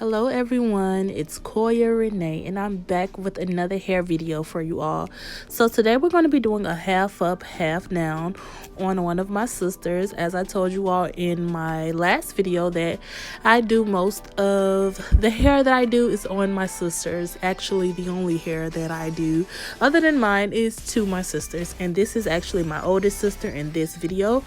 Hello everyone, it's Quoia Renae and I'm back with another hair video for you all. So today we're going to be doing a half up, half down on one of my sisters. As I told you all in my last video that I do most of the hair that I do is on my sisters. Actually, the only hair that I do other than mine is to my sisters, and this is actually my oldest sister in this video.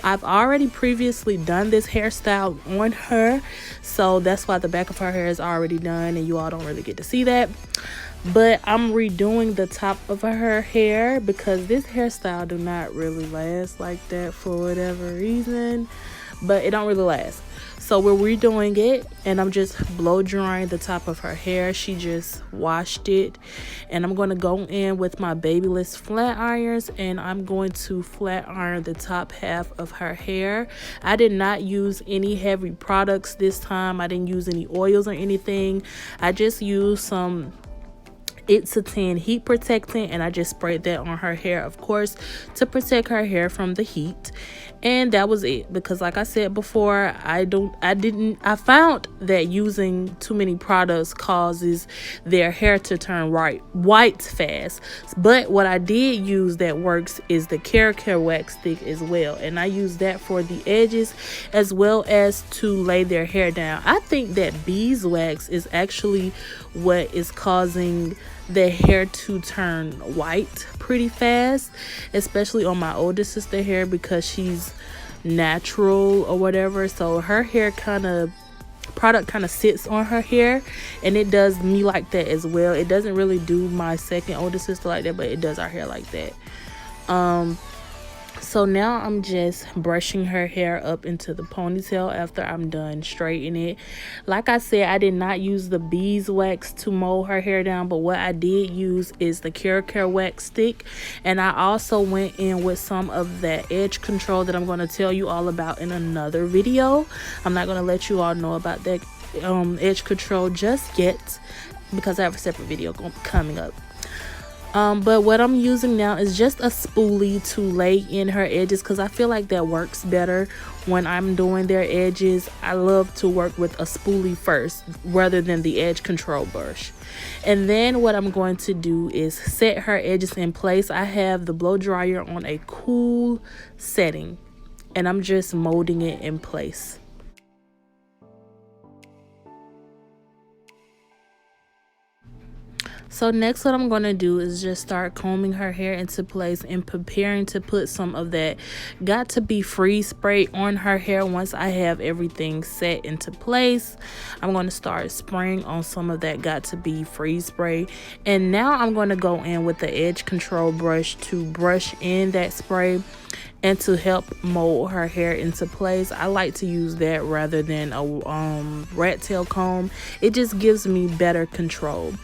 I've already previously done this hairstyle on her, so that's why the back of her hair is already done and you all don't really get to see that. But I'm redoing the top of her hair because this hairstyle do not really last like that for whatever reason, but it don't really last. So we're redoing it and I'm just blow drying the top of her hair. She just washed it and I'm going to go in with my Babyliss flat irons and I'm going to flat iron the top half of her hair. I did not use any heavy products this time. I didn't use any oils or anything. I just used some It's a 10 heat protectant and I just sprayed that on her hair, of course, to protect her hair from the heat. And that was it, because like I said before, I found that using too many products causes their hair to turn white fast. But what I did use that works is the Care wax stick as well, and I use that for the edges as well as to lay their hair down. I think that beeswax is actually what is causing the hair to turn white pretty fast, especially on my oldest sister hair because she's natural or whatever. So her hair product kind of sits on her hair, and it does me like that as well. It doesn't really do my second oldest sister like that, but it does our hair like that. So now I'm just brushing her hair up into the ponytail after I'm done straightening it. Like I said, I did not use the beeswax to mold her hair down, but what I did use is the Care wax stick, and I also went in with some of that edge control that I'm going to tell you all about in another video. I'm not going to let you all know about that edge control just yet because I have a separate video coming up. But what I'm using now is just a spoolie to lay in her edges because I feel like that works better when I'm doing their edges. I love to work with a spoolie first rather than the edge control brush. And then what I'm going to do is set her edges in place. I have the blow dryer on a cool setting and I'm just molding it in place. So next what I'm going to do is just start combing her hair into place and preparing to put some of that Got to Be Free spray on her hair. Once I have everything set into place, I'm going to start spraying on some of that Got to Be Free spray. And now I'm going to go in with the edge control brush to brush in that spray and to help mold her hair into place. I like to use that rather than a rat tail comb. It just gives me better control.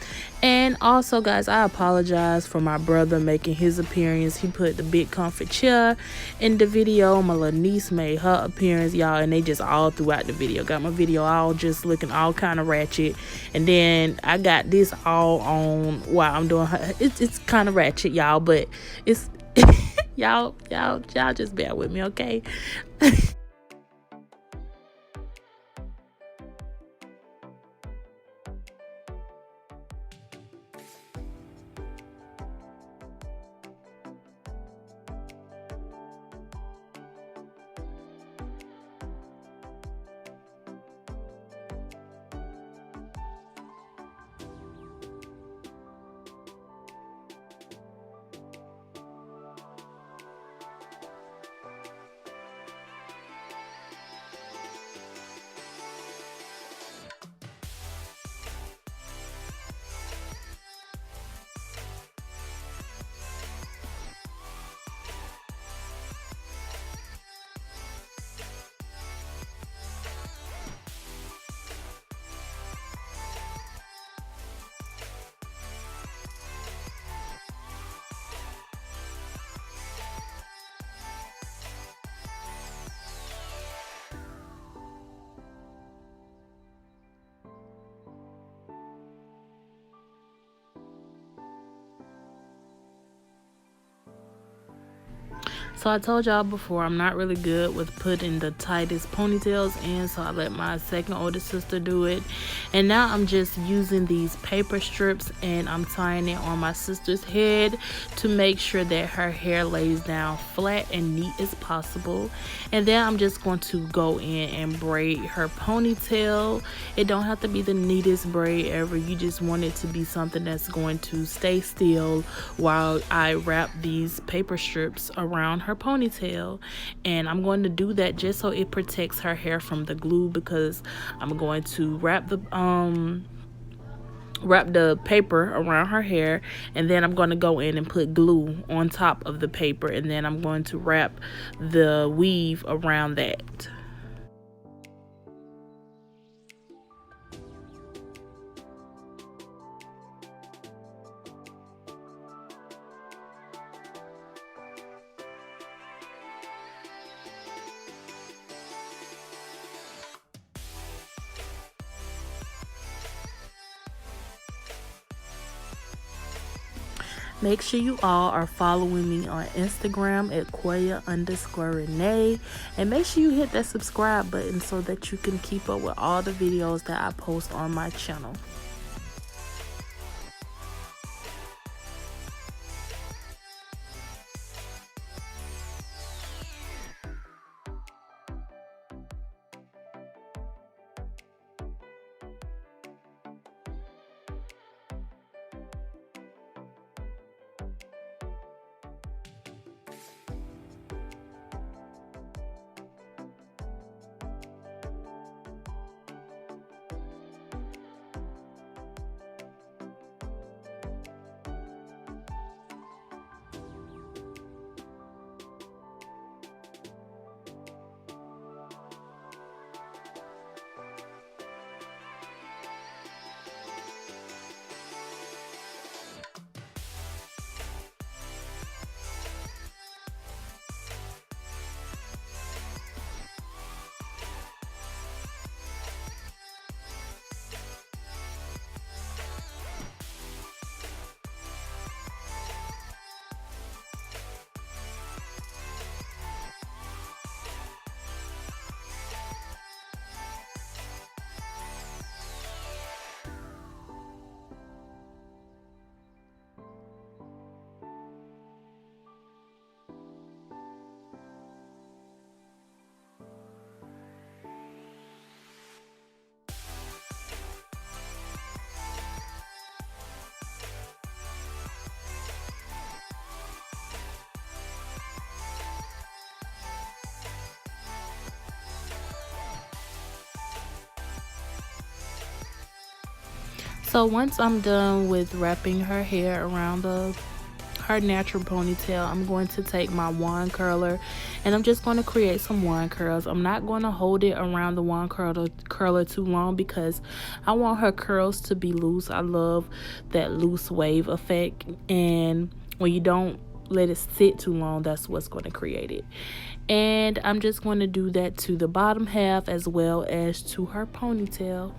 And also guys, I apologize for my brother making his appearance. He put the big comfort chair in the video. My little niece made her appearance, y'all, and they just all throughout the video. Got my video all just looking all kind of ratchet, and then I got this all on while I'm doing her. It's kind of ratchet, y'all, but it's y'all just bear with me, okay? So I told y'all before, I'm not really good with putting the tightest ponytails in, so I let my second oldest sister do it. And now I'm just using these paper strips and I'm tying it on my sister's head to make sure that her hair lays down flat and neat as possible. And then I'm just going to go in and braid her ponytail. It don't have to be the neatest braid ever. You just want it to be something that's going to stay still while I wrap these paper strips around her ponytail. And I'm going to do that just so it protects her hair from the glue, because I'm going to wrap the paper around her hair, and then I'm going to go in and put glue on top of the paper, and then I'm going to wrap the weave around that. Make sure you all are following me on Instagram at Quoia_Renae. And make sure you hit that subscribe button so that you can keep up with all the videos that I post on my channel. So once I'm done with wrapping her hair around her natural ponytail, I'm going to take my wand curler and I'm just going to create some wand curls. I'm not going to hold it around the wand curler too long because I want her curls to be loose. I love that loose wave effect, and when you don't let it sit too long, that's what's going to create it. And I'm just going to do that to the bottom half as well as to her ponytail.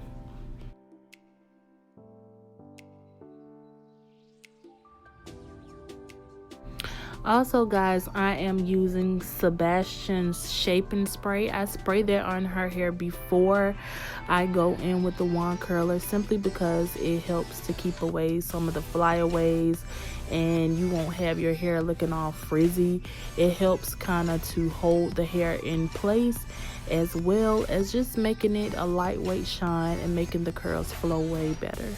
Also, guys, I am using Sebastian's shaping spray. I spray that on her hair before I go in with the wand curler, simply because it helps to keep away some of the flyaways and you won't have your hair looking all frizzy. It helps kind of to hold the hair in place, as well as just making it a lightweight shine and making the curls flow way better.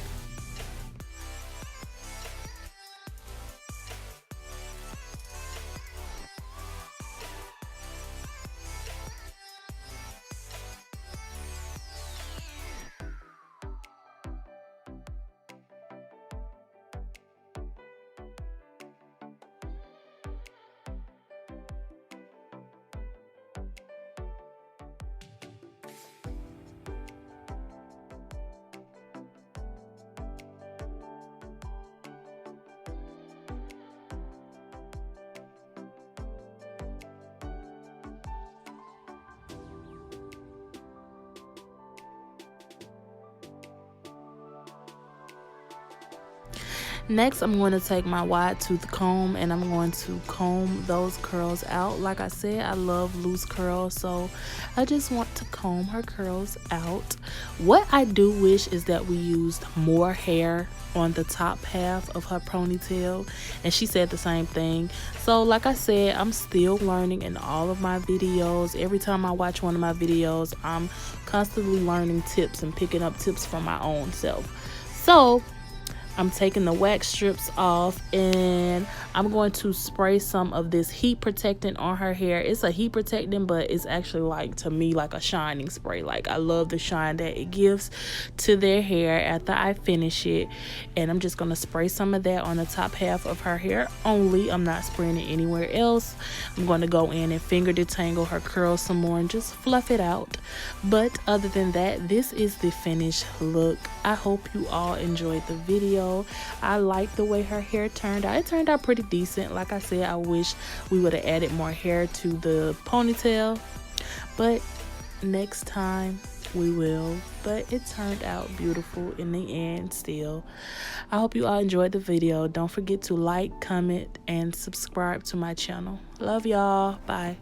Next, I'm going to take my wide tooth comb and I'm going to comb those curls out. Like I said, I love loose curls, so I just want to comb her curls out. What I do wish is that we used more hair on the top half of her ponytail, and she said the same thing. So like I said, I'm still learning in all of my videos. Every time I watch one of my videos, I'm constantly learning tips and picking up tips from my own self. So I'm taking the wax strips off and I'm going to spray some of this heat protectant on her hair. It's a heat protectant, but it's actually, like, to me, like a shining spray. Like, I love the shine that it gives to their hair after I finish it. And I'm just going to spray some of that on the top half of her hair only. I'm not spraying it anywhere else. I'm going to go in and finger detangle her curls some more and just fluff it out. But other than that, this is the finished look. I hope you all enjoyed the video. I like the way her hair turned out. It turned out pretty decent. Like I said, I wish we would have added more hair to the ponytail, but next time we will. But it turned out beautiful in the end still. I hope you all enjoyed the video. Don't forget to like, comment, and subscribe to my channel. Love y'all. Bye.